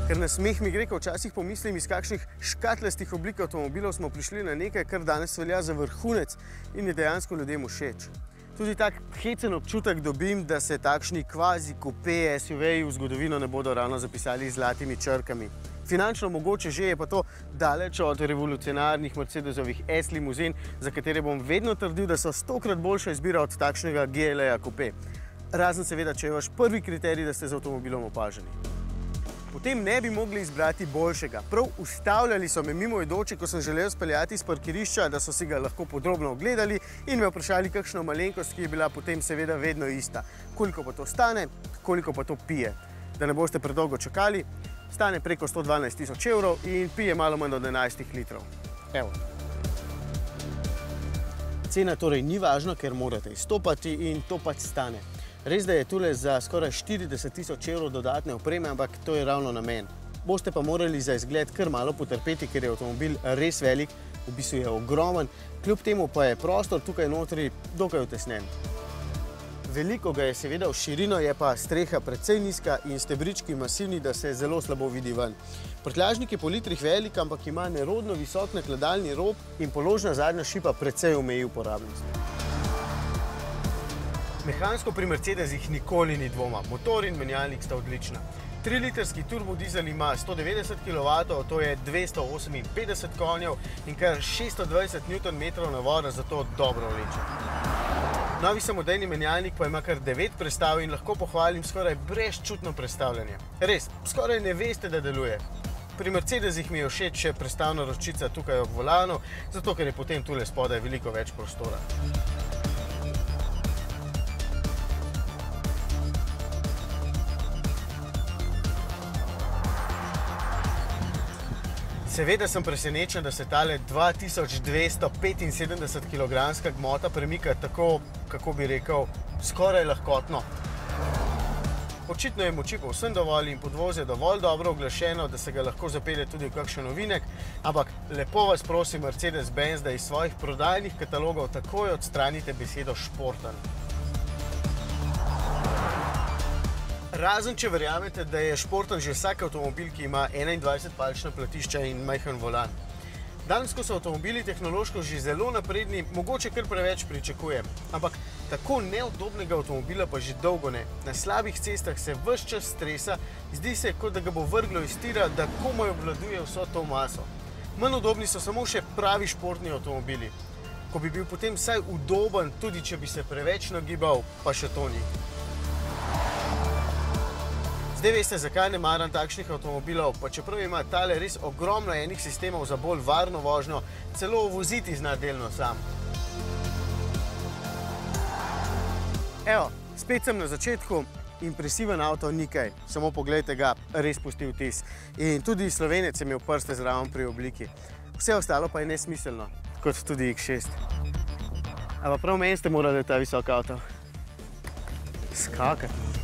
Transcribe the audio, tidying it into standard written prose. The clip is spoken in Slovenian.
Ker na smeh mi gre, ko včasih pomislim, iz kakšnih škatlastih oblik avtomobilov smo prišli na nekaj, kar danes velja za vrhunec in je dejansko ljudem všeč. Tudi tak hecen občutek dobim, da se takšni kvazi kupe SUV-ji v zgodovino ne bodo ravno zapisali z zlatimi črkami. Finančno mogoče že je pa to daleč od revolucionarnih Mercedesovih S-limuzin, za katere bom vedno trdil, da so 100-krat boljša izbira od takšnega GLA kupe. Razen seveda, če je vaš prvi kriterij, da ste z avtomobilom opaženi. Potem ne bi mogli izbrati boljšega. Prav ustavljali so me mimoidoči, ko sem želel speljati iz parkirišča, da so si ga lahko podrobno ogledali in me vprašali kakšno malenkost, ki je bila potem seveda vedno ista. Koliko pa to stane, koliko pa to pije. Da ne boste predolgo čakali, stane preko 112 000 evrov in pije malo manj od 11 litrov. Evo. Cena torej ni važna, ker morate izstopati in to pač stane. Res, da je tule za skoraj 40 000 evrov dodatne opreme, ampak to je ravno namen. Boste pa morali za izgled kar malo potrpeti, ker je avtomobil res velik, v bistvu je ogromen, kljub temu pa je prostor tukaj notri dokaj utesnjen. Veliko ga je seveda v širino, je pa streha precej nizka in stebrički masivni, da se zelo slabo vidi ven. Prtljažnik je po litrih velik, ampak ima nerodno visok nakladalni rob in položna zadnja šipa precej omeji uporabnost. Mehansko pri Mercedesih nikoli ni dvoma. Motor in menjalnik sta odlična. 3-litrski turbodizel ima 190 kW, to je 258 konjev in kar 620 Nm navora, zato dobro vleče. Novi samodejni menjalnik pa ima kar 9 prestav in lahko pohvalim skoraj brezčutno prestavljanje. Res, skoraj ne veste, da deluje. Pri Mercedesih mi je všeč še prestavna ročica tukaj ob volanu, zato ker je potem tule spodaj veliko več prostora. Seveda sem presenečen, da se tale 2275 kg gmota premika tako, kako bi rekel, skoraj lahkotno. Očitno je moči povsem dovolj in podvozje dovolj dobro uglašeno, da se ga lahko zapelje tudi v kakšen ovinek, ampak lepo vas prosim, Mercedes-Benz, da iz svojih prodajnih katalogov takoj odstranite besedo športen. Razen, če verjamete, da je športen že vsak avtomobil, ki ima 21-palčna platišča in majhen volan. Danes, ko so avtomobili tehnološko že zelo napredni, mogoče kar preveč pričakujem. Ampak tako neudobnega avtomobila pa že dolgo ne. Na slabih cestah se ves čas stresa, zdi se, kot da ga bo vrglo iz tira, da komaj obvladuje vso to maso. Manj udobni so samo še pravi športni avtomobili. Ko bi bil potem vsaj udoben, tudi če bi se preveč nagibal, pa še to ni. Zdaj veste, zakaj ne maram takšnih avtomobilov, pa čeprav ima tale res ogromno enih sistemov za bolj varno vožnjo, celo voziti zna delno sam. Evo, spet sem na začetku, impresiven avto ni kaj, samo poglejte ga, res pusti vtis. In tudi Slovenec je imel prste zraven pri obliki. Vse ostalo pa je nesmiselno, kot tudi X6. Ampak prav meni ste morali ta visok avto skakati.